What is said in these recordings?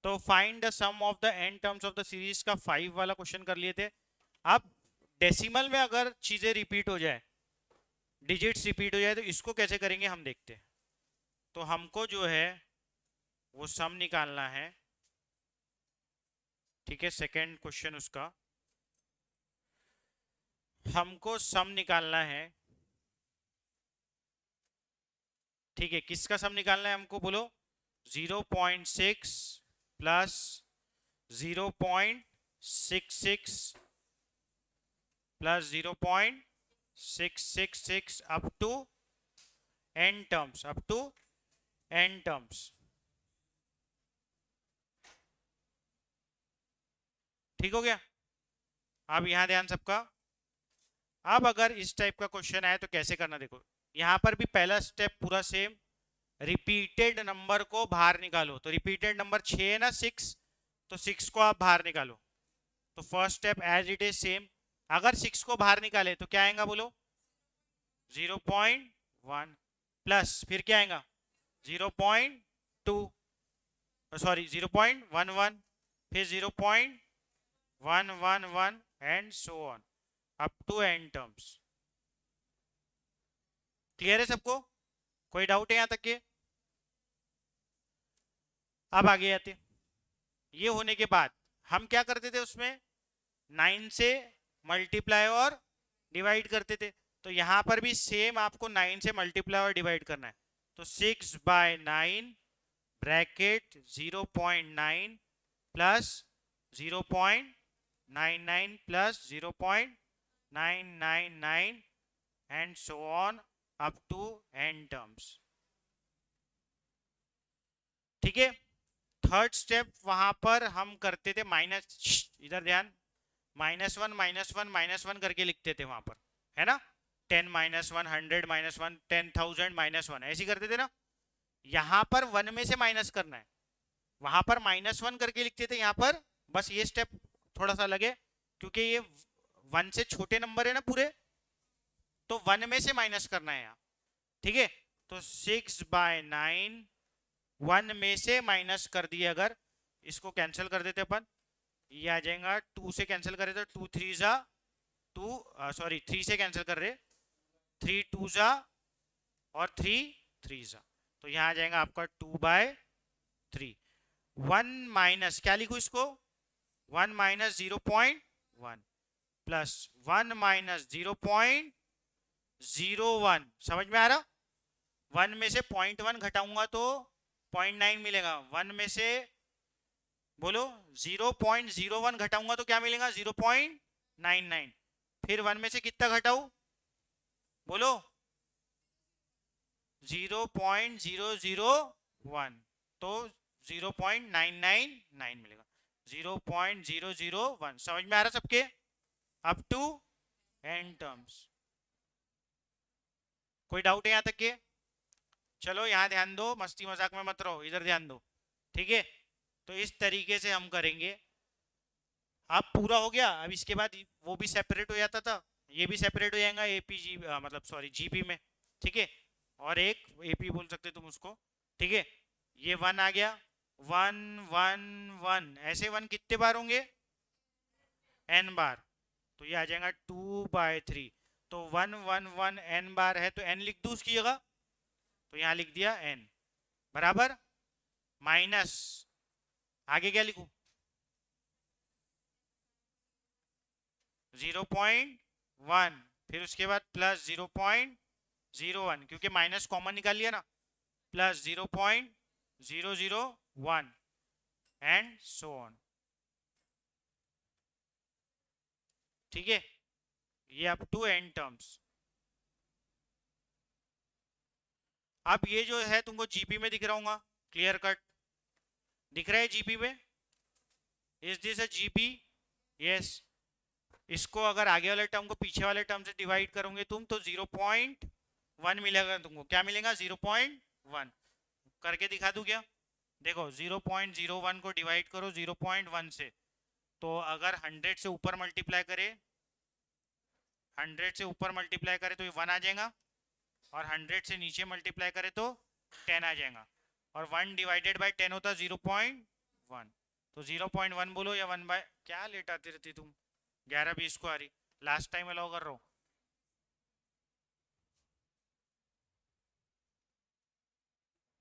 तो find the sum of the n terms of the series का 5 वाला question कर लिए थे। अब डेसिमल में अगर चीजें रिपीट हो जाए, डिजिट्स रिपीट हो जाए, तो इसको कैसे करेंगे हम देखते हैं। तो हमको जो है वो सम निकालना है। ठीक है, सेकंड क्वेश्चन उसका हमको सम निकालना है। ठीक है, किसका सम निकालना है हमको, बोलो। 0.6 plus 0.66 plus 0.666 up to n terms, up to n terms. ठीक हो गया। अब यहां ध्यान सबका। अब अगर इस टाइप का क्वेश्चन आए तो कैसे करना, देखो यहां पर भी पहला स्टेप पूरा सेम। रिपीटेड नंबर को बाहर निकालो। तो रिपीटेड नंबर 6 है ना, 6, तो 6 को आप बाहर निकालो। तो first step as it is same. अगर 6 को बाहर निकाले तो क्या आएगा, बोलो। 0.1 प्लस फिर क्या आएगा, 0.2, सॉरी 0.11, फिर 0.111 and so on up to n terms. Clear है सबको? कोई डाउट है यहां तक के? अब आगे आते। ये होने के बाद हम क्या करते थे उसमें, 9 से मल्टीप्लाई और डिवाइड करते थे। तो यहां पर भी सेम आपको 9 से मल्टीप्लाई और डिवाइड करना है। तो 6/9 bracket 0.9 plus 0.99 plus 0.999 and so on up to n terms. ठीक है। थर्ड स्टेप वहां पर हम करते थे माइनस, इधर ध्यान, -1 -1 -1 करके लिखते थे वहां पर, है ना। 10 -1, 100 -1, 10,000 -1 ऐसे करते थे ना। यहां पर 1 में से माइनस करना है। वहां पर -1 करके लिखते थे, यहां पर बस ये स्टेप थोड़ा सा लगे, क्योंकि ये 1 से छोटे नंबर है ना पूरे, तो 1 में से माइनस करना है यहाँ। ठीक है। तो 6/9 1 में से माइनस कर दिए, अगर इसको कैंसिल कर देते अपन, ये आ जाएगा 2 से कैंसिल करे तो 2 3 जा 2, सॉरी 3 से कैंसिल कर रहे, 3 2 जा और 3 3 जा, तो यहां आ जाएगा आपका 2/3। 1 माइनस क्या लिखू इसको, 1 माइनस 0.1 प्लस 1 माइनस 0.01। समझ में आ रहा? 1 में से 0.1 घटाऊंगा तो 0.9 मिलेगा। 1 में से बोलो 0.01 घटाऊंगा तो क्या मिलेगा, 0.99। फिर 1 में से कितना घटाऊ, बोलो। 0.001, तो 0.999 मिलेगा। 0.001। समझ में आ रहा सबके? Up to n terms. कोई डाउट है यहां तक के? चलो यहां ध्यान दो, मस्ती मजाक में मत रहो, इधर ध्यान दो। ठीक है। तो इस तरीके से हम करेंगे। अब पूरा हो गया। अब इसके बाद वो भी सेपरेट हो जाता था, ये भी सेपरेट हो जाएगा एपीजी, मतलब सॉरी जीपी में। ठीक है। और एक एपी बोल सकते तुम उसको। ठीक है। ये 1 आ गया, 1 1 1, ऐसे 1 कितने बार होंगे, n बार। तो ये आ जाएगा 2/3। तो 1 1 1 n बार है, तो n लिख दूं उसकी जगह, तो यहां लिख दिया n बराबर माइनस, आगे क्या लिखूं, 0.1, फिर उसके बाद प्लस 0.01, क्योंकि माइनस कॉमन निकाल लिया ना, प्लस 0.001 एंड सो ऑन। ठीक है। ये अप टू एन टर्म्स। अब ये जो है तुमको जीपी में दिख रहा होगा, क्लियर कट दिख रहा है जीपी में। Is this a GP? Yes. इसको अगर आगे वाले टर्म को पीछे वाले टर्म से डिवाइड करोगे तुम, तो 0.1 मिलेगा तुमको। क्या मिलेगा, 0.1। करके दिखा दूं क्या? देखो 0.01 को डिवाइड करो 0.1 से, तो अगर 100 से ऊपर मल्टीप्लाई करे, 100 से ऊपर मल्टीप्लाई करे तो ये 1 आ जाएगा, और 100 से नीचे मल्टीप्लाई करे तो 10 आ जाएगा। और 1 डिवाइडेड बाई 10 होता है 0.1, वन। तो 0.1 बोलो या 1/, क्या लेट आती रहती तुम, 11-20 को आ रही, लास्ट टाइम अलाउ कर रहा हूँ।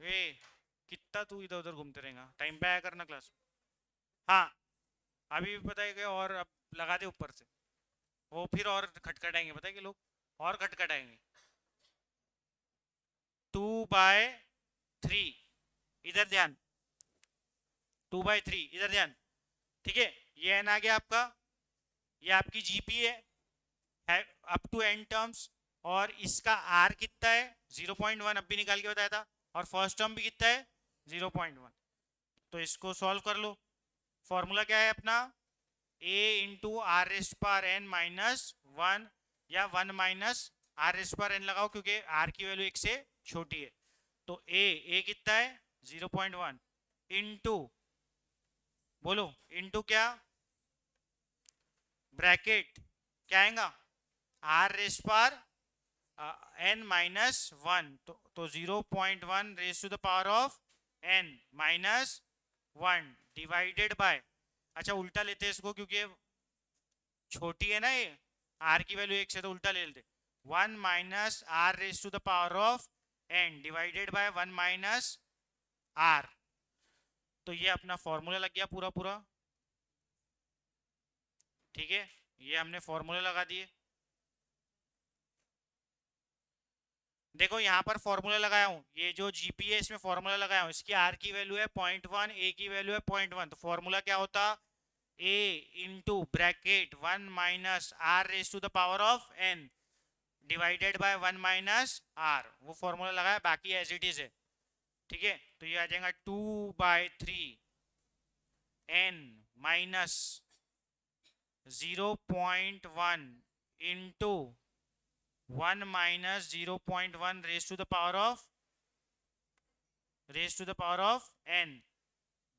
ए, कितना तू इधर उधर घूमते रहेगा, टाइम पे आया करना क्लास। हाँ, अभी भी पता है क्या, और अब लगा दे ऊपर से, वो फिर और खटखटाएंगे, पता है कि लोग और खटखटाएंगे। 2/3, इधर ध्यान, 2/3 इधर ध्यान। ठीक है, ये एन आ गया आपका, ये आपकी जीपी है अप टू एन टर्म्स, और इसका आर कितना है 0.1, अभी निकाल के बताया था, और फर्स्ट टर्म भी कितना है 0.1। तो इसको सॉल्व कर लो। फॉर्मूला क्या है अपना, a into are raised power n minus one, या 1 minus are raised power N लगाओ, क्योंकि आर की वैल्यू 1 से छोटी है। तो a कितना है 0.1 इंटू, बोलो इंटू क्या, ब्रैकेट क्या आएगा, r raised power n minus one, तो 0.1 raise to the power of n minus one divided by, अच्छा उल्टा लेते हैं इसको क्योंकि छोटी है ना ये, आर की वैल्यू 1 से, तो उल्टा ले लेते, 1 minus r raise to the power of n divided by 1 minus r. तो ये अपना फॉर्मूला लग गया पूरा पूरा। ठीक है, ये हमने फॉर्मूला लगा दिए। देखो यहाँ पर फॉर्मूला लगाया हूँ, ये जो जीपी है इसमें फॉर्मूला लगाया हूँ, इसकी आर की वैल्यू है 0.1, ए की वैल्यू है 0.1, तो फॉर्मूला क्या होता, a into bracket 1 minus r raise to the power of n divided by 1 minus r, वो फॉर्मूला लगाया, बाकी एज इट इज है। ठीक है, तो ये आ जाएगा 2/3 n minus 0.1 into 1 minus 0.1 raise to the power of n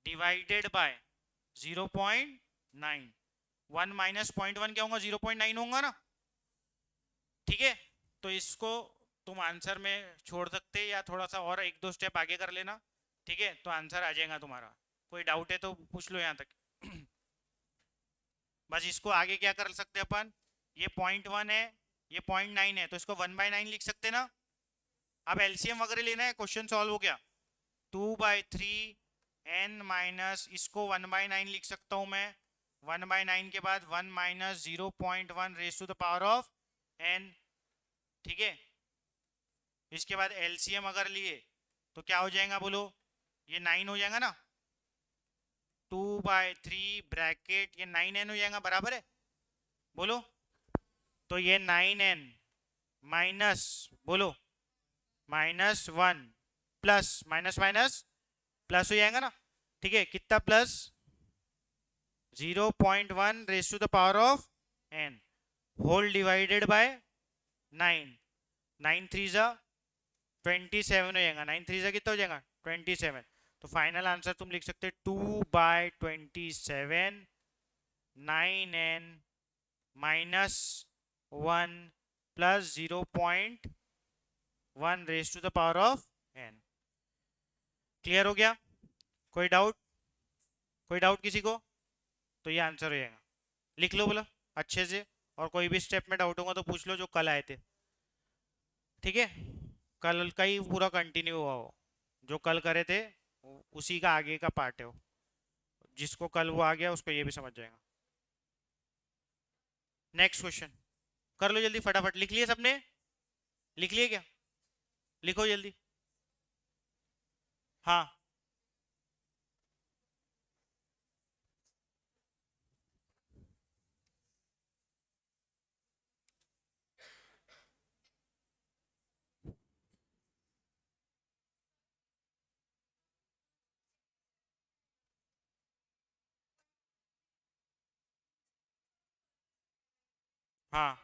divided by 0.9, 1 minus 0.1 क्या होगा 0.9 होगा ना। ठीक है, तो इसको तुम आंसर में छोड़ सकते, या थोड़ा सा और 1-2 स्टेप आगे कर लेना। ठीक है, तो आंसर आ जाएगा तुम्हारा। कोई डाउट है तो पूछ लो यहाँ तक। बस इसको आगे क्या कर सकते अपन, ये 0.1 है, ये 0.9 है, तो इसको 1/9 लिख सकते ना। अब एलसीएम वगैरह लेना है, क्वेश्चन सॉल्व हो गया। 2/3 n माइनस, इसको 1/9 लिख सकता हूँ मैं, 1/9 के बाद 1 minus 0.1 raise to the power of n। ठीक है, इसके बाद एलसीएम अगर लिए तो क्या हो जाएगा बोलो, ये 9 हो जाएगा ना, 2/3 ब्रैकेट, ये 9n हो जाएगा, बराबर है, बोलो। तो ये 9n माइनस, बोलो -1 प्लस माइनस माइनस प्लस हो जाएगा ना। ठीक है, कितना plus, 0.1 raise to the power of n whole divided by 9, 9 3 जा 27 हो जाएगा, 9 3 जा कितना हो जाएगा 27। तो फाइनल आंसर तुम लिख सकते 2/27 9n minus 1 plus 0.1 raise to the power of n। Clear हो गया, कोई डाउट किसी को, तो ये आंसर हो जाएगा, लिख लो बोला अच्छे से, और कोई भी स्टेप में डाउट होगा तो पूछ लो जो कल आए थे। ठीक है, कल का ही पूरा कंटिन्यू हुआ हो, जो कल करे थे उसी का आगे का पार्ट है वो, जिसको कल वो आ गया उसको ये भी समझ जाएगा। नेक्स्ट क्वेश्चन कर लो जल्दी फटाफट, लिख लिए सबने, लिख लिए क्या, लिखो जल्दी। हाँ, हाँ,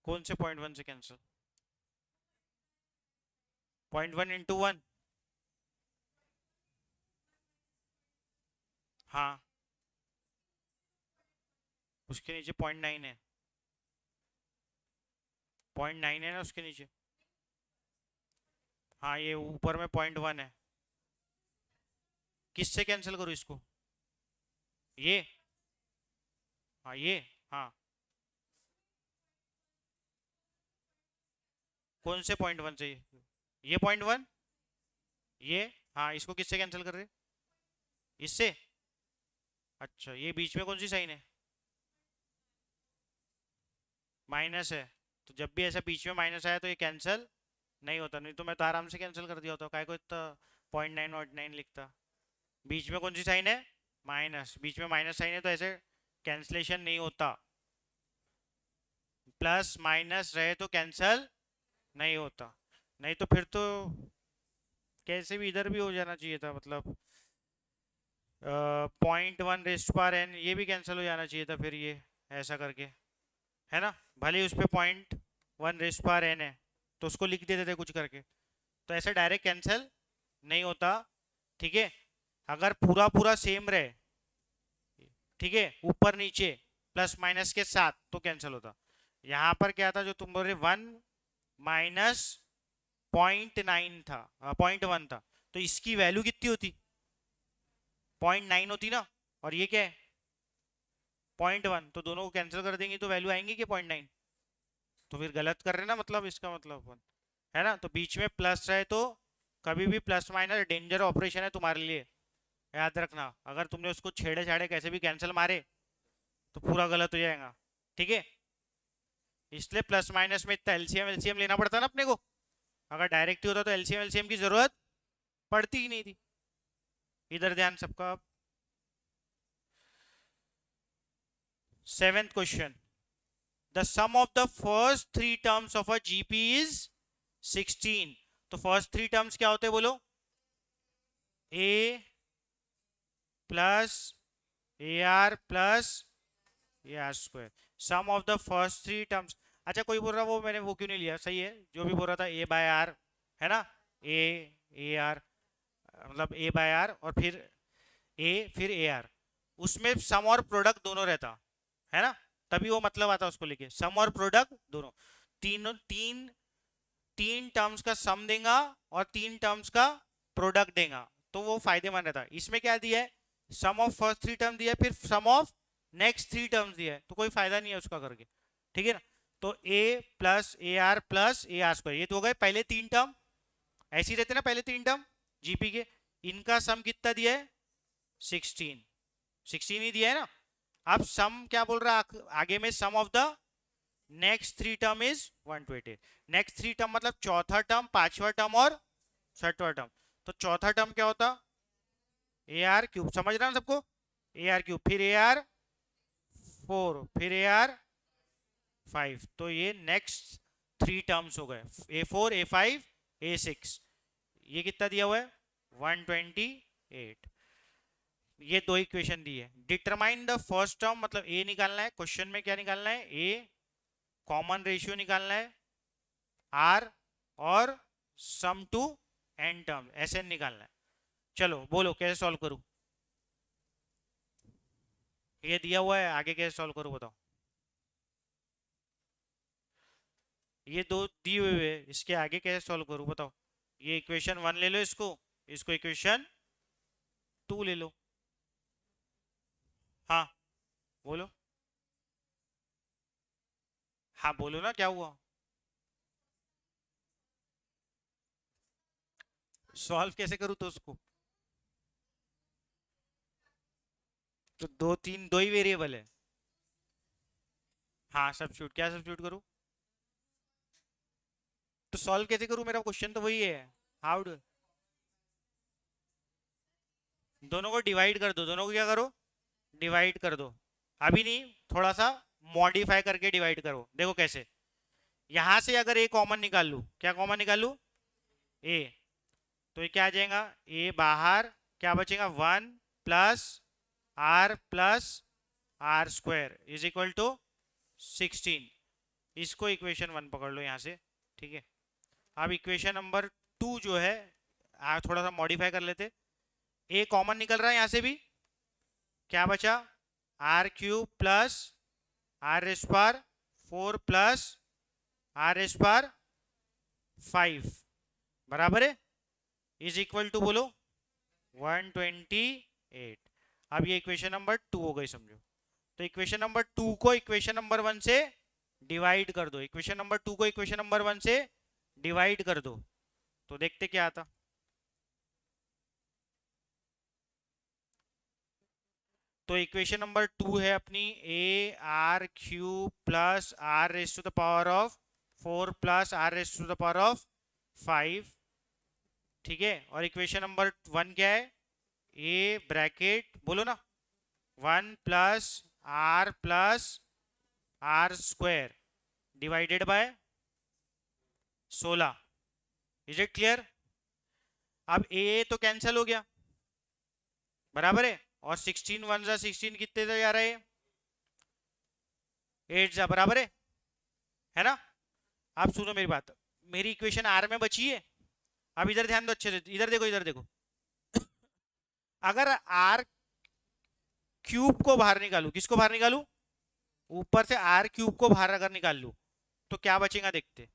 कौन से 0.1 से कैंसिल, 0.1 इंटू 1, हाँ, उसके नीचे 0.9 है, 0.9 है ना उसके नीचे। हाँ ये ऊपर में 0.1 है, किससे कैंसिल करूँ इसको? ये, हाँ ये, हाँ कौन से 0.1 से? ये 0.1, ये, हाँ इसको किससे कैंसिल कर रहे? इससे। अच्छा ये बीच में कौन सी साइन है? माइनस है। तो जब भी ऐसा बीच में माइनस आया तो ये कैंसिल नहीं होता, नहीं तो मैं तो आराम से कैंसिल कर दिया होता, काय को इतना 0.909 लिखता। बीच में कौन सी साइन है? माइनस, बीच में माइनस साइन है तो ऐसे कैंसलेशन नहीं होता। प्लस माइनस रहे तो कैंसिल नहीं होता, नहीं तो फिर तो कैसे भी इधर भी हो जाना चाहिए था, मतलब 0.1 रेस्ट पावर n ये भी कैंसिल हो जाना चाहिए था फिर, ये ऐसा करके, है ना? भले ही उस पर 0.1 रेस्ट पावर n है तो उसको लिख देते थे कुछ करके, तो ऐसे डायरेक्ट कैंसिल नहीं होता। ठीक है, अगर पूरा पूरा सेम रहे, ठीक है, ऊपर नीचे प्लस माइनस के साथ तो कैंसिल होता। यहाँ पर क्या था जो तुम बोल रहे 1 -0.9 था, 0.1 था, तो इसकी वैल्यू कितनी होती? 0.9 होती ना, और ये क्या है 0.1, तो दोनों को कैंसिल कर देंगे तो वैल्यू आएंगी कि 0.9? तो फिर गलत कर रहे ना, मतलब इसका मतलब अपन, है ना? तो बीच में प्लस रहे तो कभी भी प्लस माइनस डेंजर ऑपरेशन है तुम्हारे लिए, याद रखना। अगर तुमने उसको छेड़े छाड़े कैसे भी कैंसिल मारे तो पूरा गलत हो जाएगा, ठीक है? इसलिए प्लस माइनस में इतना एलसीएम एलसीएम लेना पड़ता ना अपने को, अगर डायरेक्ट ही होता तो एलसीएम एलसीएम की जरूरत पड़ती ही नहीं थी। इधर ध्यान सबका। 7th question, the sum of the first three terms of a GP is 16। तो फर्स्ट थ्री टर्म्स क्या होते हैं बोलो? A plus AR plus AR square, sum of the first three terms. अच्छा कोई बोल रहा वो मैंने वो क्यों नहीं लिया, सही है जो भी बोल रहा था A/R, है ना? AR मतलब A/R और फिर A फिर AR, उसमें सम और प्रोडक्ट दोनों रहता, है ना? तभी वो मतलब आता उसको लेके, सम और प्रोडक्ट दोनों, तीन तीन तीन टर्म्स का सम देगा और तीन टर्म्स का प्रोडक्ट देगा, तो वो फायदेमंद रहता। इसमें क्या दिया है? सम ऑफ फर्स्ट थ्री टर्म दिया है, फिर सम ऑफ नेक्स्ट थ्री टर्म्स दिया है, तो कोई फायदा नहीं है उसका करके, ठीक है ना? तो A plus AR plus AR square, ये तो हो गए पहले तीन टर्म, ऐसे ही रहते ना पहले तीन टर्म जीपी के, इनका सम कितना दिया है? 16, 16 ही दिया है ना। अब सम क्या बोल रहा है आगे में? Sum of the next three term is 120। Next three term मतलब चौथा टर्म, पांचवा टर्म और छठवा टर्म। तो चौथा टर्म क्या होता? AR क्यूब, समझ रहा ना सबको? AR क्यूब, फिर AR4, फिर AR5, तो ये नेक्स्ट थ्री टर्म्स हो गए, A4 A5 A6। ये कितना दिया हुआ है? 128। ये दो इक्वेशन दी है। डिटरमाइन द फर्स्ट टर्म, मतलब ए निकालना है, क्वेश्चन में क्या निकालना है? ए कॉमन रेशियो निकालना है, आर और सम टू एन टर्म SN निकालना है। चलो बोलो कैसे सॉल्व करूं? ये दिया हुआ है, आगे कैसे सॉल्व करूं बताओ? ये दो दिए हुए हैं, इसके आगे कैसे सॉल्व करूं बताओ? ये इक्वेशन 1 ले लो, इसको इसको इक्वेशन 2 ले लो। हाँ बोलो, हाँ बोलो ना क्या हुआ? सॉल्व कैसे करूं तो उसको? तो दो तीन दो ही वेरिएबल है। हाँ सब्स्टिट्यूट, क्या सब्स्टिट्यूट करूं? तो सॉल्व कैसे करूं? मेरा क्वेश्चन तो वही है, हाउ डू, दोनों को डिवाइड कर दो, दोनों को क्या करो? डिवाइड कर दो। अभी नहीं, थोड़ा सा मॉडिफाई करके डिवाइड करो, देखो कैसे। यहां से अगर ए कॉमन निकाल लूं, क्या कॉमन निकाल लूं? ए, तो ये क्या आ जाएगा? ए बाहर, क्या बचेगा? 1 plus R is equal to 16। इसको इक्वेशन 1 पकड़ लो यहां से, ठीक है? अब इक्वेशन नंबर 2 जो है, थोड़ा सा मॉडिफाई कर लेते। ए कॉमन निकल रहा है यहां से भी, क्या बचा? R³ plus R⁻⁴ plus R⁻⁵ बराबर है, इज इक्वल टू बोलो 128। अब ये इक्वेशन नंबर 2 हो गई समझो। तो इक्वेशन नंबर 2 को इक्वेशन नंबर 1 से डिवाइड कर दो, इक्वेशन नंबर 2 को इक्वेशन नंबर 1 से डिवाइड कर दो, तो देखते क्या आता। तो इक्वेशन नंबर 2 है अपनी a r cube plus r raise to the power of 4 plus r raise to the power of 5, ठीक है। और इक्वेशन नंबर 1 क्या है, ए ब्रैकेट बोलो ना 1 plus r square divided by 16। Is it clear. अब ए तो कैंसिल हो गया, बराबर है, और 16 1 जा 16 कितने से जा रहे हैं, 8 जा, बराबर है ना। अब सुनो मेरी बात, मेरी इक्वेशन आर में बची है। अब इधर ध्यान दो अच्छे से, इधर देखो इधर देखो। अगर आर क्यूब को बाहर निकालू, किसको बाहर निकालू, ऊपर से आर क्यूब को बाहर अगर निकाल लू तो क्या बचेगा देखते।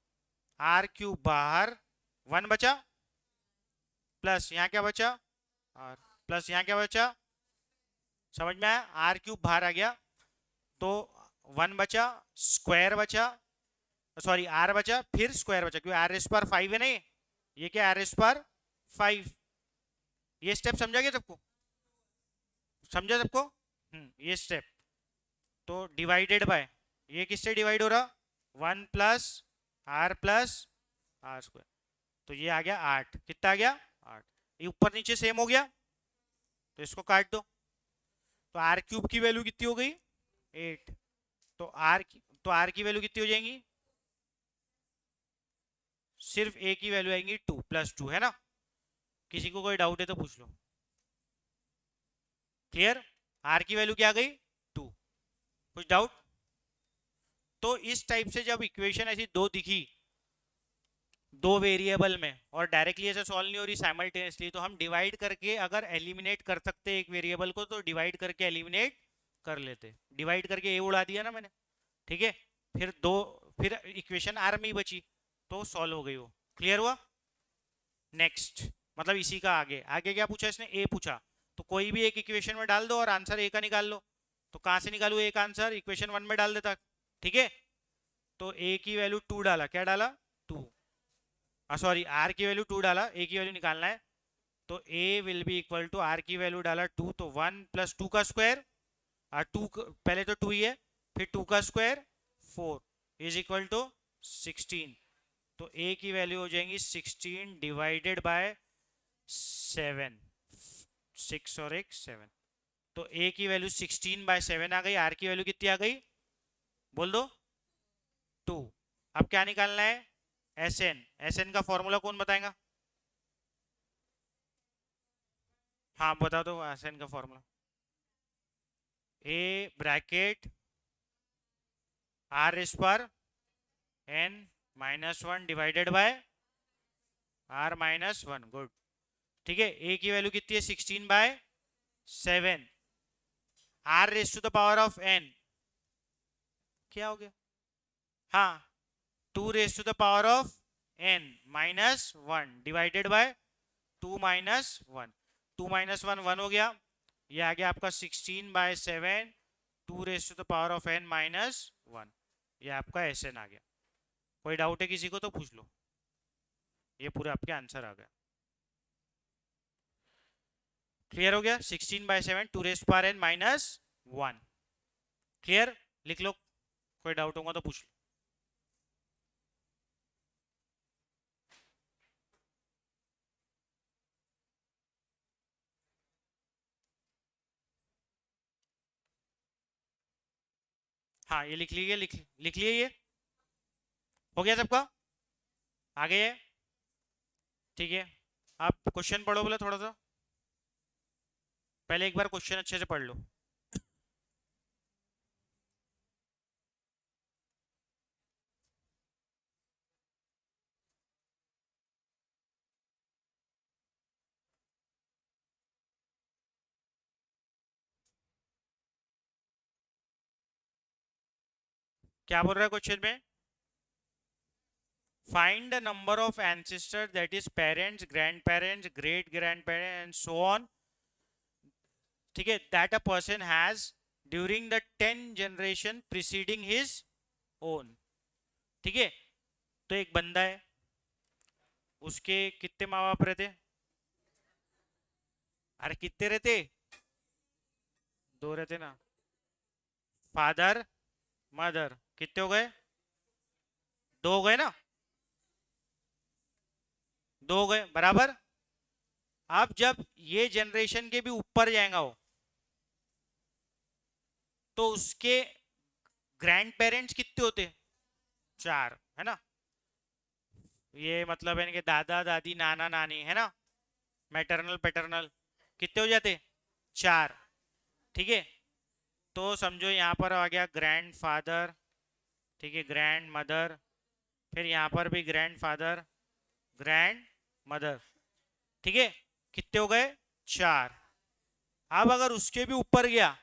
आर क्यूब बाहर, 1 बचा, प्लस यहाँ क्या बचा, आर प्लस यहाँ क्या बचा, समझ में आया, आर क्यूब बाहर आ गया तो 1 बचा, स्क्वायर बचा, सॉरी आर बचा, फिर स्क्वायर बचा, क्योंकि आर एस पर 5 है नहीं, ये क्या आर एस पर 5। ये स्टेप समझा गया सबको, समझा सबको, ये स्टेप। तो डिवाइडेड बाय, ये किससे डिवाइड हो रहा, 1 प्लस आर स्क्वायर, तो ये आ गया 8, कितना आ गया 8, ये ऊपर नीचे सेम हो गया, तो इसको काट दो। तो आर क्यूब की वैल्यू कितनी हो गई 8, तो आर की वैल्यू कितनी हो जाएंगी, सिर्फ ए की वैल्यू आएंगी 2 प्लस 2, है ना। किसी को कोई डाउट है तो पूछ लो। क्लियर, आर की वैल्यू क्या आ गई 2, कुछ डाउट। तो इस टाइप से जब इक्वेशन ऐसी दो दिखी, दो वेरिएबल में, और डायरेक्टली ऐसे सॉल्व नहीं हो रही साइमल्टेनियसली, तो हम डिवाइड करके अगर एलिमिनेट कर सकते एक वेरिएबल को तो डिवाइड करके एलिमिनेट कर लेते। डिवाइड करके ए उड़ा दिया ना मैंने, ठीक है, फिर इक्वेशन आर में ही बची, तो सॉल्व हो गई वो। क्लियर हुआ। नेक्स्ट, मतलब इसी का आगे आगे क्या पूछा इसने, ए पूछा, तो कोई भी एक इक्वेशन में डाल दो और आंसर ए का निकाल लो। तो कहां से निकालू एक आंसर, इक्वेशन 1 में डाल देता, ठीक है। तो ए की वैल्यू 2 डाला, क्या डाला 2, सॉरी आर की वैल्यू 2 डाला, ए की वैल्यू निकालना है, तो a will be equal to r की वैल्यू डाला 2, तो 1 प्लस 2 का स्क्वायर, और 2 पहले तो 2 ही है, फिर 2 का स्क्वायर 4 इज इक्वल टू 16। तो ए की वैल्यू हो जाएंगी 16 डिवाइडेड बाय 7, 6 और 1 7, तो ए की वैल्यू 16 बाय 7 आ गई, आर की वैल्यू कितनी आ गई बोल दो 2। अब क्या निकालना है, एस एन, एस एन का फॉर्मूला कौन बताएगा, हाँ बता दो एस एन का फॉर्मूला, ए ब्रैकेट आर इस पर n minus 1 divided by r minus 1, good, ठीक है। ए की वैल्यू कितनी है 16 by 7, r raise to the power of n क्या हो गया, हाँ 2 raise to the power of n minus 1 divided by 2 minus 1, 2 minus 1 1 हो गया, ये आ गया आपका 16 by 7 2 raise to the power of n minus 1, ये आपका एस एन आ गया। कोई डाउट है किसी को तो पूछ लो, ये पूरे आपके आंसर आ गया। क्लियर हो गया, 16 by 7 2 raise power n minus 1, clear, लिख लो, कोई डाउट होगा तो पूछ लो। हाँ ये लिख लीजिए, लिख लिए, ये हो गया सबका, आगे है, ठीक है। आप क्वेश्चन पढ़ो बोले थोड़ा सा, पहले एक बार क्वेश्चन अच्छे से पढ़ लो। क्या बोल रहा है क्वेश्चन में, find the number of ancestors, that is parents, grandparents, great grandparents and so on, ठीक है, that a person has during the 10 generation preceding his own. ठीक है, तो एक बंदा है, उसके कितने माँ बाप रहते? अरे कितने रहते? दो रहते ना, फादर मदर, कितने हो गए? दो हो गए ना, दो हो गए बराबर. अब जब ये जनरेशन के भी ऊपर जाएगा वो, तो उसके ग्रैंड पेरेंट्स कितने होते? चार, है ना. ये मतलब है कि दादा दादी नाना नानी, है ना, मैटरनल पैटर्नल, कितने हो जाते? चार. ठीक है, तो समझो यहाँ पर आ गया ग्रैंड फादर, ठीक है, ग्रैंड मदर, फिर यहाँ पर भी ग्रैंड फादर, ग्रैंड मदर. ठीक है, कितने हो गए? चार. अब अगर उसके भी ऊपर गया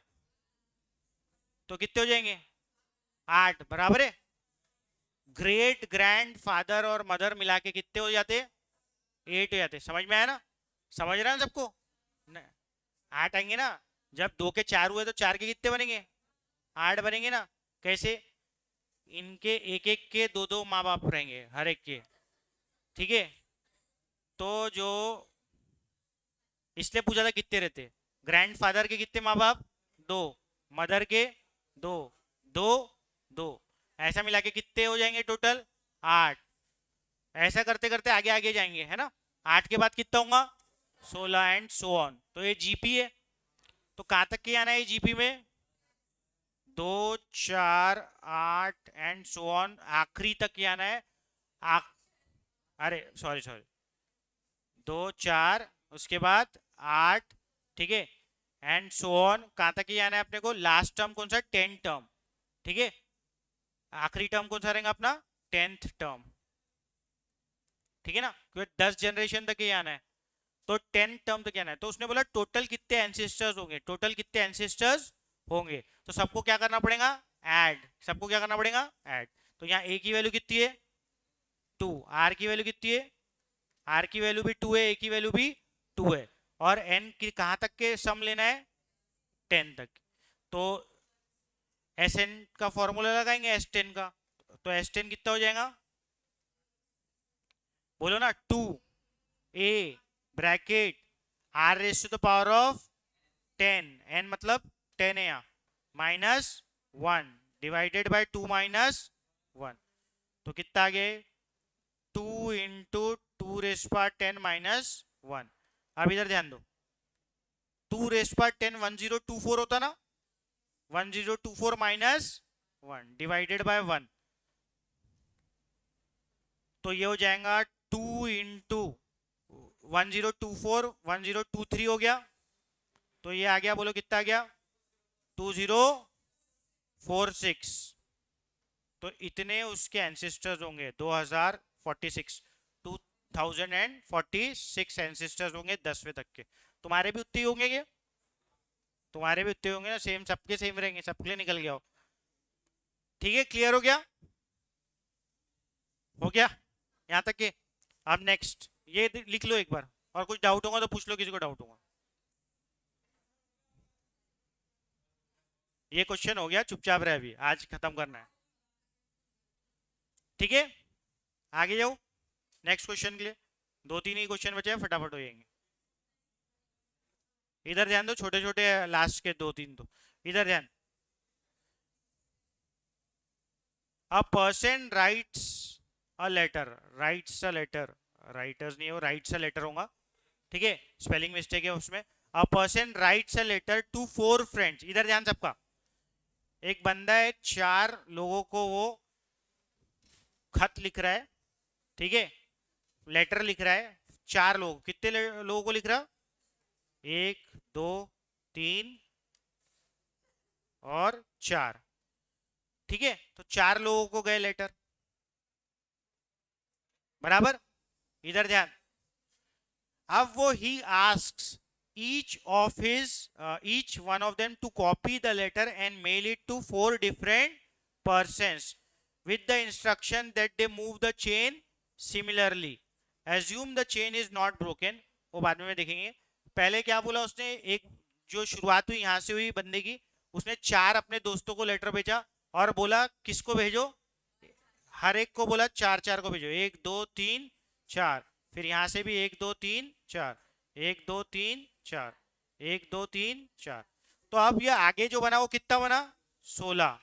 तो कितने हो जाएंगे? आठ, बराबर है. ग्रेट ग्रैंड फादर और मदर मिला के कितने हो जाते? एट हो जाते. समझ में आया ना? समझ रहे हैं सबको? आठ आएंगे ना. जब दो के चार हुए तो चार के कितने बनेंगे? आठ बनेंगे ना. कैसे? इनके एक एक के दो दो माँ बाप रहेंगे हर एक के. ठीक है, तो जो इसलिए पूछा था कितने रहते. ग्रैंड फादर के कितने माँ बाप? दो. मदर के दो, दो, दो, ऐसा मिला के कितने हो जाएंगे टोटल? आठ. ऐसा करते करते आगे आगे जाएंगे, है ना. आठ के बाद कितना होगा? 16 एंड सो ऑन. तो ये जीपी है. तो कहां तक के आना है जीपी में? दो, चार, आठ एंड सो ऑन, आखिरी तक ही आना है. आ, अरे सॉरी सॉरी, दो चार, उसके बाद आठ, ठीक है, एंड सो ऑन. कहां तक ही आना है अपने को? लास्ट टर्म कौन सा? 10 टर्म. ठीक है, आखिरी टर्म कौन सा रहेगा अपना? 10th term. ठीक है ना, क्योंकि 10 जनरेशन तक ही आना है, तो 10 टर्म तक आना है. तो उसने बोला टोटल कितने एंसेस्टर्स होंगे, टोटल कितने एंसेस्टर्स होंगे. तो सबको क्या करना पड़ेगा? ऐड. सबको क्या करना पड़ेगा? ऐड. तो यहाँ ए की वैल्यू कितनी है? 2. आर की वैल्यू कितनी है? आर की वैल्यू भी 2 है, ए की वैल्यू भी 2 है. और एन की कहां तक के सम लेना है? 10 तक. तो एस एन का फॉर्मूला लगाएंगे एस टेन का. तो एस टेन कितना हो जाएगा? बोलो ना. 2 a bracket r raise to the power of 10, n मतलब 10 है यहाँ, माइनस 1 डिवाइडेड बाय 2 माइनस 1. तो कितना आ गया? 2 इंटू 2 रेस पावर 10 माइनस 1. अब इधर ध्यान दो, 2 रेस पावर 10 1024 होता ना, 1024 माइनस 1 डिवाइडेड बाय 1. तो ये हो जाएगा 2 इंटू 1024 1023 हो गया. तो ये आ गया, बोलो कितना आ गया? 2046. तो इतने उसके एंसेस्टर्स होंगे 2046, 2046 एंसेस्टर्स होंगे 10वें तक के. तुम्हारे भी उतने होंगे क्या? तुम्हारे भी उतने होंगे ना, सेम, सबके सेम रहेंगे, सबके लिए निकल गया हो. ठीक है, क्लियर हो गया? हो गया यहां तक के? अब नेक्स्ट ये लिख लो एक बार, और कुछ डाउट होगा तो पूछ लो, किसी को डाउट होगा. ये क्वेश्चन हो गया, चुपचाप रहे, अभी आज खत्म करना है. ठीक है, आगे जाओ नेक्स्ट क्वेश्चन के लिए. दो तीन ही क्वेश्चन बचे हैं, फटाफट हो जाएंगे. इधर ध्यान दो, छोटे छोटे लास्ट के दो तीन. तो इधर ध्यान. A person writes a letter, writes a letter, writers नहीं हो, राइट्स अ लेटर होगा. ठीक है, स्पेलिंग मिस्टेक है उसमें. A person writes a letter to 4 friends. इधर ध्यान सबका. एक बंदा है, 4 लोगों को वो खत लिख रहा है. ठीक है, लेटर लिख रहा है. 4 लोग, कितने लोगों को लिख रहा? 1 2 3 और 4. ठीक है, तो 4 लोगों को गए लेटर, बराबर. इधर ध्यान. अब वो ही asks each one of them to copy the letter and mail it to 4 different persons with the instruction that they move the chain similarly assume the chain is not broken, वो बाद में देखेंगे। पहले क्या बोला उसने, एक जो शुरुआत हुई यहां से हुई बंदे की, उसने 4 अपने दोस्तों को लेटर भेजा और बोला किसको भेजो, हर एक को बोला 4 4 को भेजो, 1 2 3 4। फिर यहां से भी 1 2 3 4, 1 2 3 4, 1 2 3 4। तो अब ये आगे जो बना वो कितना बना, 16,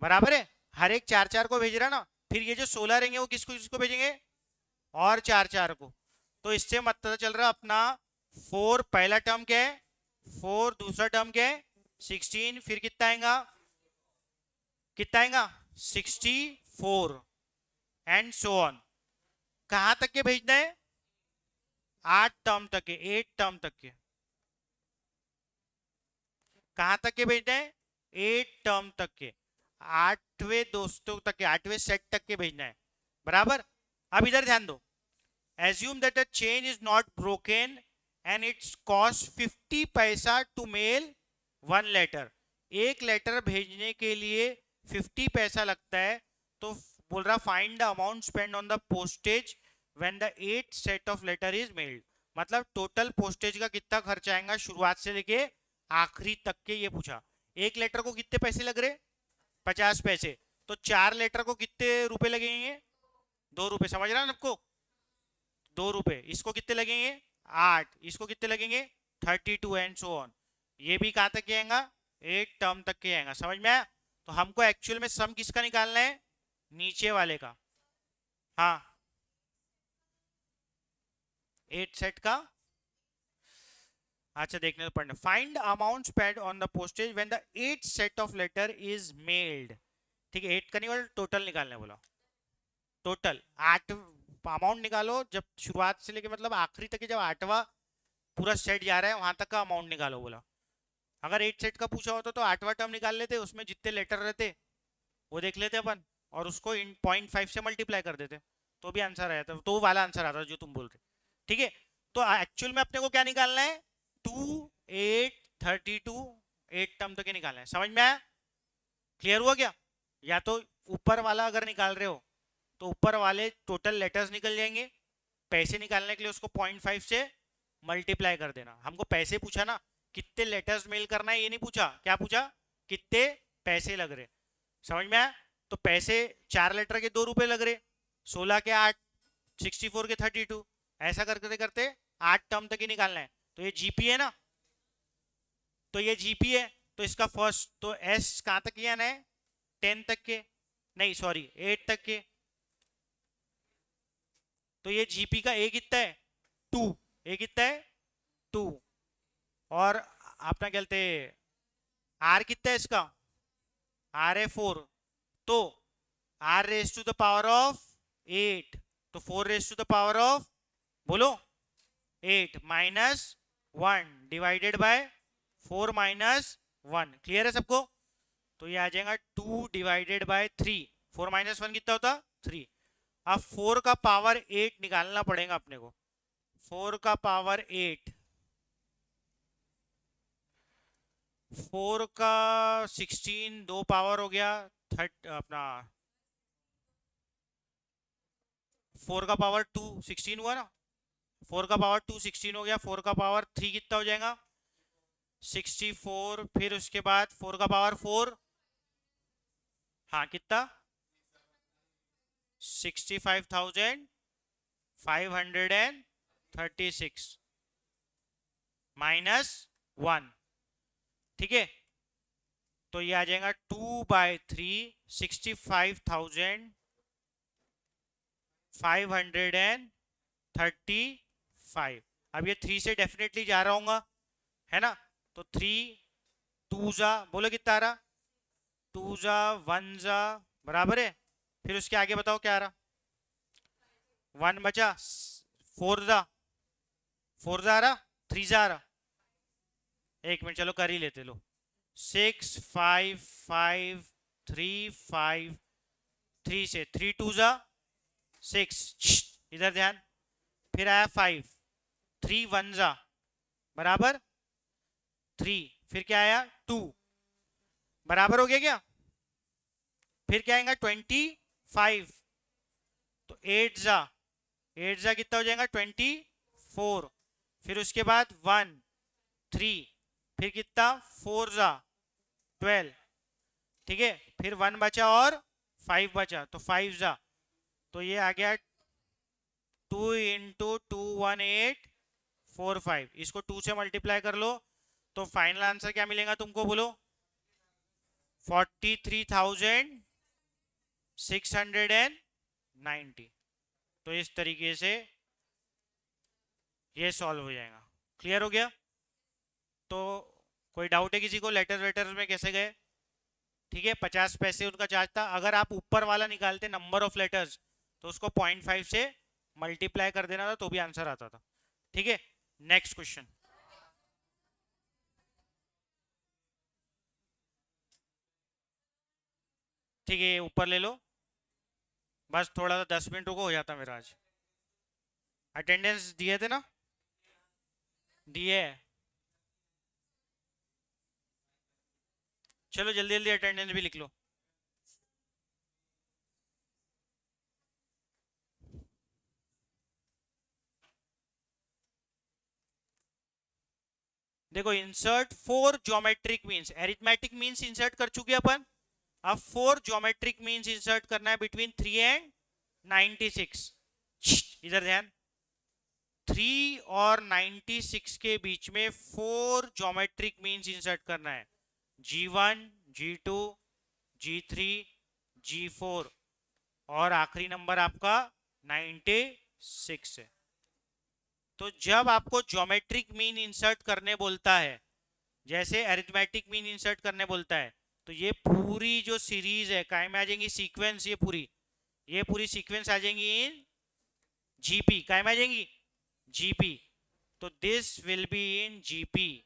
बराबर है। हर एक 4 4 को भेज रहा ना, फिर ये जो 16 रहेंगे वो किसको किसको भेजेंगे, और 4 4 को। तो इससे मतलब चल रहा अपना 4 पहला टर्म क्या है, 4 दूसरा टर्म क्या है 16, फिर कितना आएगा, कितना आएगा 64 एंड सो ऑन। कहां तक के भेजना है, 8 टर्म तक के, 8 टर्म तक के। कहां तक के भेजना है, 8 टर्म तक के, 8वें दोस्तों तक के, 8वें सेट तक के भेजना है, बराबर। अब इधर ध्यान दो, assume that a chain is not broken and it's cost 50 पैसा to mail one letter, एक लेटर भेजने के लिए 50 पैसा लगता है। तो बोल रहा find the amount spend on the postage when the 8 set of letter is mailed, मतलब टोटल पोस्टेज का कितना खर्चा आएगा शुरुआत से लेके आखिरी तक के, ये पूछा। एक लेटर को कितने पैसे लग रहे, 50 पैसे, तो 4 लेटर को कितने रुपए लगेंगे, 2 रुपए, समझ रहा है ना आपको, 2 रुपए। इसको कितने लगेंगे 8, इसको कितने लगेंगे 32 एंड सो ऑन। ये भी कहां तक के आएगा, 8 टर्म तक के आएगा, समझ में आया। तो हमको एक्चुअल में सम किसका निकालना है, नीचे वाले का, हाँ 8 सेट का। अच्छा देखने तो पढ़ना, find amount spend on the postage when the 8 set of letter is mailed. ठीक है, 8 का नहीं, टोटल निकालने बोला, टोटल 8 अमाउंट निकालो, जब शुरुआत से लेके मतलब आखिरी तक, जब 8वां पूरा सेट जा रहा है वहां तक का अमाउंट निकालो बोला। अगर 8 सेट का पूछा होता तो 8वां टर्म निकाल लेते, उसमें जितने लेटर रहते वो देख लेते अपन, और उसको इन 0.5 से मल्टीप्लाई कर देते, तो भी आंसर आया था, तो वाला आंसर आता जो तुम बोल रहे। ठीक है, तो एक्चुअल में अपने को क्या निकालना है, 2 8 32 8 टर्म तक निकालना है, समझ में आया, क्लियर हुआ क्या। या तो ऊपर वाला अगर निकाल रहे हो तो ऊपर वाले टोटल लेटर्स निकल जाएंगे, पैसे निकालने के लिए उसको 0.5 से मल्टीप्लाई कर देना। हमको पैसे पूछा ना, कितने लेटर्स मेल करना है ये नहीं पूछा, क्या पूछा, कितने पैसे लग रहे, समझ में आया। तो पैसे 4 लेटर के 2 रुपए लग रहे, 16 के 8, 64 के 32, ऐसा करते करते 8 टर्म तक ही निकालना है। तो ये जीपी है ना, तो ये जीपी है, तो इसका फर्स्ट तो एस कहां तक ही आना है, 10 तक के, नहीं सॉरी 8 तक के। तो ये जीपी का ए कितना है 2, ए कितना है 2, और अपना क्या कहते आर कितना है इसका, आर है 4, तो r raise to the power of 8, तो 4 raise to the power of बोलो 8 minus 1 divided by 4 minus 1, clear है सबको। तो ये आ जाएगा 2 डिवाइडेड बाय 3, 4 माइनस 1 कितना होता 3। अब 4 का पावर 8 निकालना पड़ेगा अपने को, 4 का पावर 8, 4 का 16 दो पावर हो गया, अपना 4 का पावर 2 16 हुआ ना, 4 का पावर 2 16 हो गया, 4 का पावर 3 कितना हो जाएगा 64, फिर उसके बाद 4 का पावर 4, हाँ कितना 65,536 माइनस 1, ठीक है। तो ये आ जाएगा 2/3 65,535। अब ये 3 से डेफिनेटली जा रहा हूँ है ना, तो 3 2 जा बोलो कितना आ रहा, 2 जा 1 जा बराबर है, फिर उसके आगे बताओ क्या आ रहा, 1 बचा, 4 जा आ रहा, 3 जा आ रहा, एक मिनट चलो कर ही लेते लो, 6 5 5 3 5 3 से 3 2 जा 6, इधर ध्यान, फिर आया 5 3 1 जा बराबर 3, फिर क्या आया 2 बराबर हो गया क्या, फिर क्या आएगा 25, तो 8 जा कितना हो जाएगा 24, फिर उसके बाद 1 3, फिर कितना 4 जा 12, ठीक है, फिर 1 बचा और 5 बचा, तो 5 जा, तो ये आ गया 2 इंटू 21845, इसको 2 से मल्टीप्लाई कर लो तो फाइनल आंसर क्या मिलेगा तुमको, बोलो 43,690। तो इस तरीके से ये सॉल्व हो जाएगा। क्लियर हो गया? तो कोई डाउट है किसी को लेटर वेटर में कैसे गए? ठीक है, 50 पैसे उनका चार्ज था। अगर आप ऊपर वाला निकालते नंबर ऑफ लेटर्स तो उसको 0.5 से मल्टीप्लाई कर देना था तो भी आंसर आता था। ठीक है, नेक्स्ट क्वेश्चन। ठीक है, ऊपर ले लो, बस थोड़ा सा 10 मिनट रुको, हो जाता मेरा आज। अटेंडेंस दिए थे ना? दिए। चलो जल्दी जल्दी अटेंडेंस भी लिख लो। देखो, insert 4 geometric means, arithmetic means insert कर चुके अपन, अब 4 ज्योमेट्रिक मीन्स इंसर्ट करना है बिटवीन 3 एंड 96। इधर ध्यान, 3 और 96 के बीच में 4 ज्योमेट्रिक मीन्स इंसर्ट करना है, G1 G2 G3 G4, और आखिरी नंबर आपका 96 है। तो जब आपको ज्योमेट्रिक मीन इंसर्ट करने बोलता है, जैसे अरिथमेटिक मीन इंसर्ट करने बोलता है, तो ये पूरी जो सीरीज है काय में आ जाएंगी, सीक्वेंस, ये पूरी सीक्वेंस आ जाएंगी इन जीपी। काय में आ जाएंगी? जीपी। तो this will be in GP,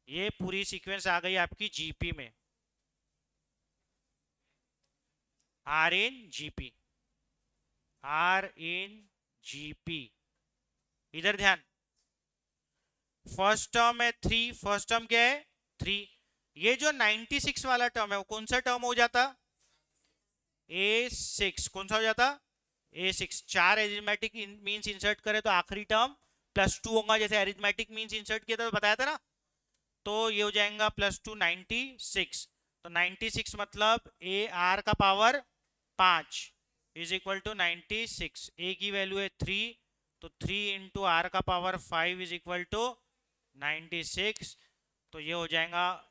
ये पूरी सीक्वेंस आ गई आपकी जीपी में, are in GP, are in GP. इधर ध्यान, फर्स्ट टर्म है 3, फर्स्ट टर्म क्या है 3, ये जो 96 वाला टर्म है वो कौन सा टर्म हो जाता? A6। कौन सा हो जाता? A6। 4 एरिथमेटिक मींस इंसर्ट करे तो आखिरी टर्म +2 होगा, जैसे एरिथमेटिक मींस इंसर्ट किया था तो बताया था ना, तो ये हो जाएगा +2 96। तो 96 मतलब AR का power 5 is equal to 96। A की वैल्यू है 3, तो 3 इंटू आर का पावर 5 इज इक्वल टू 96। तो ये हो जाएगा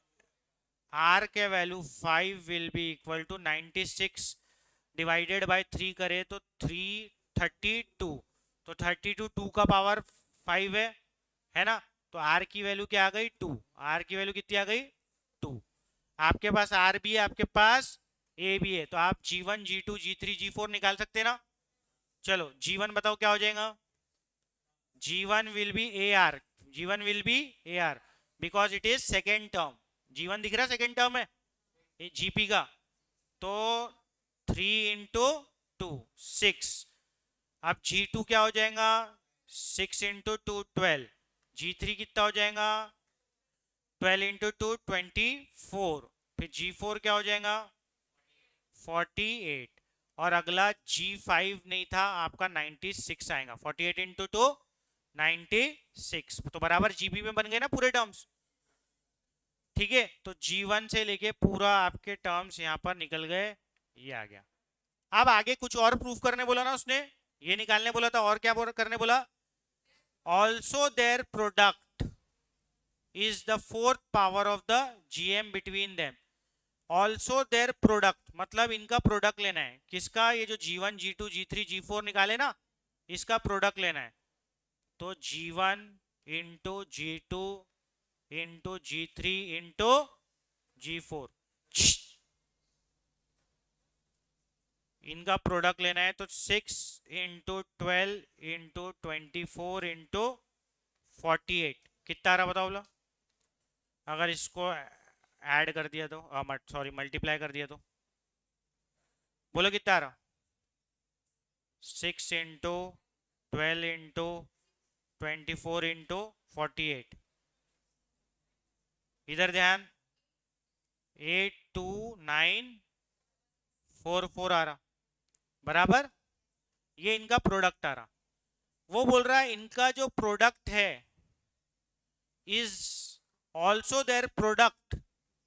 R के value 5 will be equal to 96 divided by 3 करे तो 332, तो 32 2 का पावर 5 है ना, तो R की वैल्यू क्या आ गई 2, R की वैल्यू कितनी आ गई 2। आपके पास R भी है, आपके पास A भी है, तो आप G1 G2 G3 G4 निकाल सकते हैं ना। चलो G1 बताओ क्या हो जाएगा? G1 will be AR, G1 will be AR because it is second term। G1 दिख रहा है सेकेंड टर्म है GP का, तो 3 इंटू 2 6। अब G2 क्या हो जाएगा? 6 इंटू 2 12। G3 कितना हो जाएगा? 12 इंटू 2 24। फिर G4 क्या हो जाएगा? 48। और अगला G5 नहीं था आपका 96 आएगा, 48 इंटू 2 96, तो बराबर जीबी में बन गए ना पूरे टर्म्स। ठीक है, तो G1 से लेके पूरा आपके टर्म्स यहां पर निकल गए, ये आ गया। अब आगे कुछ और प्रूफ करने बोला ना उसने, ये निकालने बोला था, और क्या करने बोला? Also their product is the fourth power of the GM between them. Also their product मतलब इनका प्रोडक्ट लेना है, किसका? ये जो G1 G2 G3 G4 निकाले ना, इसका प्रोडक्ट लेना है। तो G1 into G2 into G3 into G4, इनका प्रोडक्ट लेना है, तो 6 इंटू 12 इंटू 24 इंटू 48 कितना आ रहा बताओ बोला? अगर इसको ऐड कर दिया तो, सॉरी मल्टीप्लाई कर दिया तो बोलो कितना आ रहा? 6 इंटू 12 इंटू 24 इंटू 48। इधर ध्यान, 8294 आ रहा, बराबर ये इनका प्रोडक्ट आ रहा, वो बोल रहा है इनका जो प्रोडक्ट है is also their product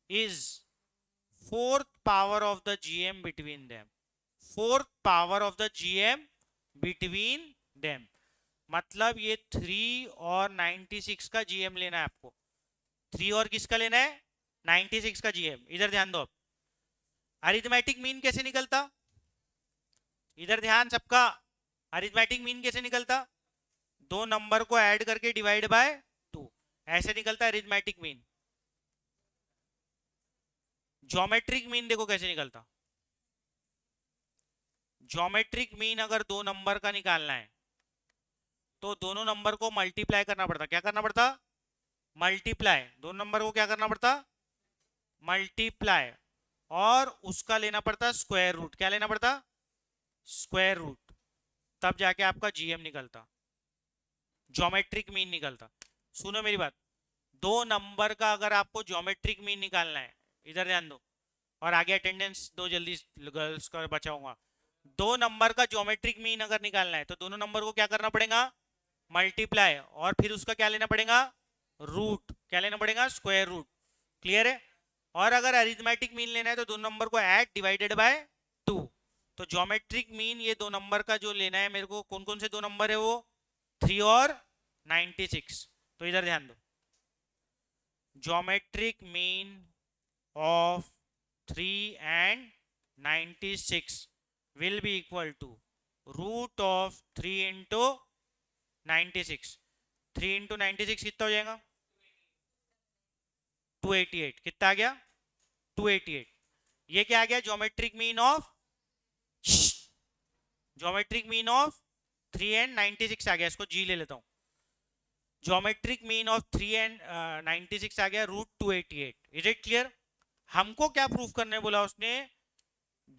is fourth power of the GM between them, fourth power of the GM between them, मतलब ये 3 और 96 का जीएम लेना है आपको। 3 और किसका लेना है? 96 का जीएम। इधर ध्यान दो, अरिथमेटिक मीन कैसे निकलता? इधर ध्यान सबका, अरिथमेटिक मीन कैसे निकलता? दो नंबर को ऐड करके डिवाइड बाय 2, ऐसे निकलता है अरिथमेटिक मीन। ज्योमेट्रिक मीन देखो कैसे निकलता। ज्योमेट्रिक मीन अगर दो नंबर का निकालना है तो दोनों नंबर को मल्टीप्लाई करना पड़ता। क्या करना पड़ता? मल्टीप्लाई। दोनों नंबर को क्या करना पड़ता? मल्टीप्लाई। और उसका लेना पड़ता स्क्वायर रूट। क्या लेना पड़ता? Square root. तब जाके आपका जीएम निकलता, ज्योमेट्रिक मीन निकलता। सुनो मेरी बात, दो नंबर का अगर आपको ज्योमेट्रिक मीन निकालना है, इधर ध्यान दो, और आगे अटेंडेंस दो जल्दी, गर्ल्स का बचाऊंगा। दो नंबर का ज्योमेट्रिक मीन अगर निकालना है तो दोनों नंबर को क्या करना पड़ेगा? मल्टीप्लाई, और फिर उसका क्या लेना पड़ेगा? रूट। क्या लेना पड़ेगा? Square root. क्लियर है? और अगर अरिथमेटिक मीन लेना है तो दोनों नंबर को ऐड डिवाइडेड बाय 2। तो ज्योमेट्रिक मीन ये दो नंबर का जो लेना है मेरे को, कौन कौन से दो नंबर है वो? 3 और 96। तो इधर ध्यान दो, geometric mean of 3 and 96 will be equal to root of 3 into 96। 3 into 96 कितना हो जाएगा? 288। कितना आ गया? 288। ये क्या आ गया? Geometric mean of, geometric mean of 3 and 96 आ गया। इसको जी ले लेता हूं। ज्योमेट्रिक मीन ऑफ 3 and 96 आ गया रूट 288। Is it clear? हमको क्या प्रूफ करने बोला उसने?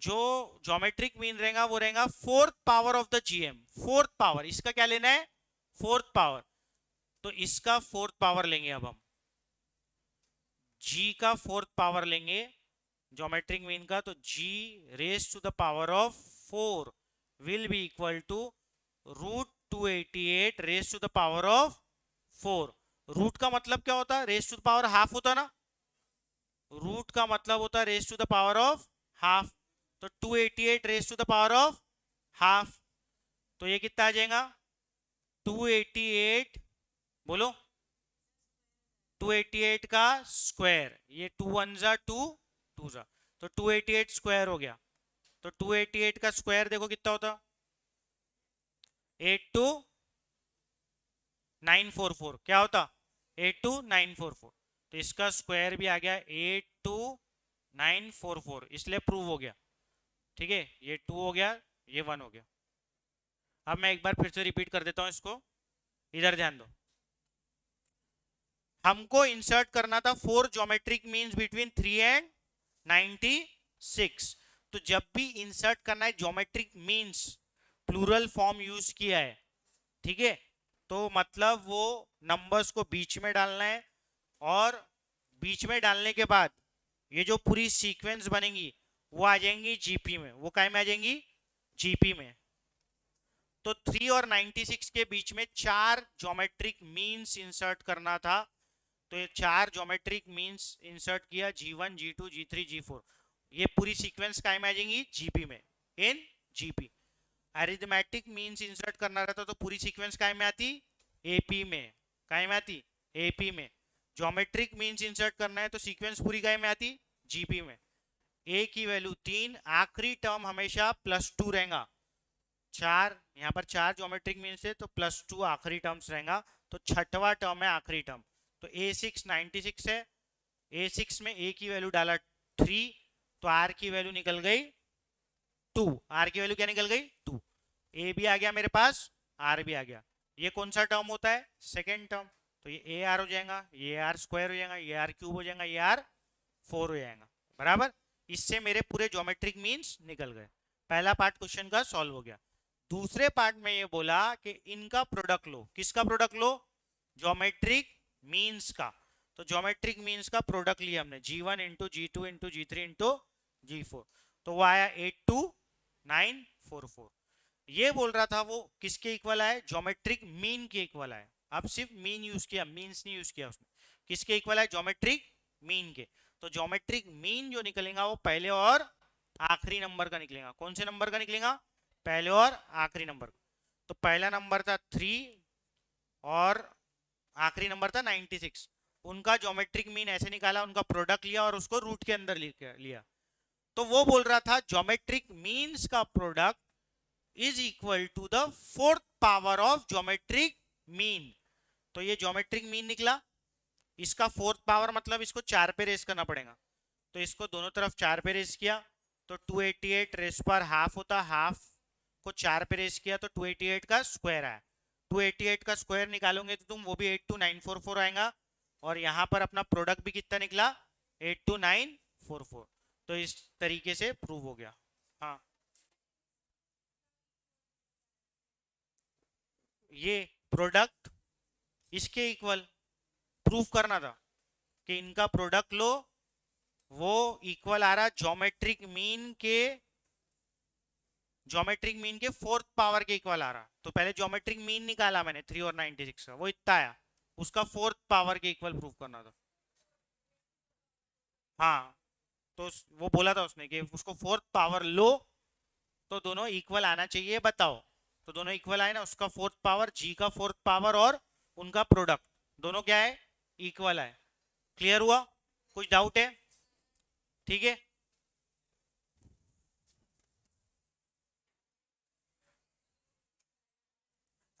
जो ज्योमेट्रिक मीन रहेगा वो रहेगा fourth power of the GM. Fourth power, इसका क्या लेना है? Fourth power. तो इसका फोर्थ पावर लेंगे अब हम, जी का फोर्थ पावर लेंगे ज्योमेट्रिक मीन का। तो G raise to the power of 4 will be equal to root 288 raise to the power of 4। Root का मतलब क्या होता है? Raise to the power half होता ना। रूट का मतलब होता है raise to the power of half. तो 288 raise to the power of half, तो ये कितना आ जाएगा? 288, बोलो, 288 का स्क्वायर। ये 2 1 जा 2 2 जा, तो 288 स्क्वायर हो गया। तो 288 का स्क्वायर देखो कितना होता? 82944। क्या होता? 82944। तो इसका स्क्वायर भी आ गया 82944, इसलिए प्रूव हो गया। ठीक है, ये 2 हो गया, ये 1 हो गया। अब मैं एक बार फिर से रिपीट कर देता हूं इसको, इधर ध्यान दो। हमको इंसर्ट करना था 4 ज्योमेट्रिक मीन्स बिटवीन 3 and 96। तो जब भी इंसर्ट करना है geometric means, plural form use किया है, ठीक है, तो मतलब वो नंबर्स को बीच में डालना है, और बीच में डालने के बाद ये जो पूरी सीक्वेंस बनेगी वो आ जाएंगी जीपी में। वो काय में आ जाएंगी? जीपी में। तो 3 और 96 के बीच में 4 ज्योमेट्रिक मीन्स इंसर्ट करना था। तो ये 4 ज्योमेट्रिक मीन्स इंसर्ट किया, G1 G2 G3 G4। ये पूरी सीक्वेंस काय में आ जाएंगी? जीपी में, in GP. Arithmetic means insert करना रहता तो पूरी सीक्वेंस काय में आती? एपी में। काय में आती? एपी में। ज्योमेट्रिक मीन्स इंसर्ट करना है तो सीक्वेंस पूरी काय में आती? जीपी में। ए की वैल्यू 3, आखिरी टर्म हमेशा +2 रहेगा। 4 यहाँ पर 4 ज्योमेट्रिक मीन्स है तो +2 आखिरी टर्म्स रहेगा, तो छठवां टर्म है आखिरी टर्म। तो A6 96 है, A6 में A की वैल्यू डाला 3, तो R की वैल्यू निकल गई 2। R की वैल्यू क्या निकल गई? 2। A भी आ गया मेरे पास, R भी आ गया। ये कौन सा टर्म होता है? Second term. तो ये AR हो जाएगा, ये AR स्क्वायर हो जाएगा, ये R क्यूब हो जाएगा, ये R 4 हो जाएगा। बराबर? इससे मेरे पूरे ज्योमेट्रिक मीन्स निकल गए। पहला पार्ट क्वेश्चन का सॉल्व हो गया। दूसरे पार्ट में ये बोला कि इनका प्रोडक्ट लो। किसका प्रोडक्ट लो? ज्योमेट्रिक मीन्स का। तो ज्योमेट्रिक मीन्स का प्रोडक्ट लिया हमने, G1 into G2 into G3 into G4। तो वो आया 82944। ये बोल रहा था वो किसके इक्वल आए, ज्योमेट्रिक मीन के इक्वल आए। अब सिर्फ मीन यूज किया, मीन्स नहीं यूज किया उसने। किसके इक्वल है, ज्योमेट्रिक मीन के। तो ज्योमेट्रिक मीन जो निकलेगा वो पहले और आखिरी नंबर का निकलेगा। कौन से नंबर का निकलेगा, पहले और आखिरी नंबर। तो पहला नंबर था 3 और आखिरी नंबर था 96। उनका ज्योमेट्रिक मीन ऐसे निकाला, उनका प्रोडक्ट लिया और उसको रूट के अंदर लिया। तो वो बोल रहा था ज्योमेट्रिक मीन्स का product is equal to the fourth power of geometric mean. तो ये ज्योमेट्रिक मीन निकला, इसका फोर्थ पावर मतलब इसको 4 पे रेस करना पड़ेगा। तो इसको दोनों तरफ 4 पे रेस किया तो 288 रेस पर हाफ होता, हाफ को 4 पे रेस किया तो 288 का स्क्वायर आया। 288 का स्क्वायर निकालोगे तो तुम वो भी 82944 आएगा। और यहाँ पर अपना प्रोडक्ट भी कितना निकला, 82944। तो इस तरीके से प्रूव हो गया। हाँ, ये प्रोडक्ट इसके इक्वल प्रूफ करना था कि इनका प्रोडक्ट लो, वो इक्वल आ रहा ज्योमेट्रिक मीन के फोर्थ पावर के इक्वल आ रहा। तो पहले ज्योमेट्रिक मीन निकाला मैंने 3 और 96 का, वो इतना आया, उसका फोर्थ पावर के इक्वल प्रूफ करना था। हाँ, तो वो बोला था उसने कि उसको फोर्थ पावर लो तो दोनों इक्वल आना चाहिए, बताओ। तो दोनों इक्वल आए ना, उसका फोर्थ पावर, जी का फोर्थ पावर और उनका प्रोडक्ट दोनों क्या है, इक्वल है। क्लियर हुआ, कुछ डाउट है, ठीक है।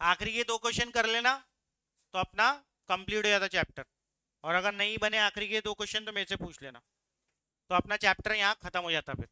आखिरी के 2 क्वेश्चन कर लेना तो अपना कंप्लीट हो जाता चैप्टर। और अगर नहीं बने आखिरी के 2 क्वेश्चन तो मेरे से पूछ लेना, तो अपना चैप्टर यहाँ खत्म हो जाता फिर।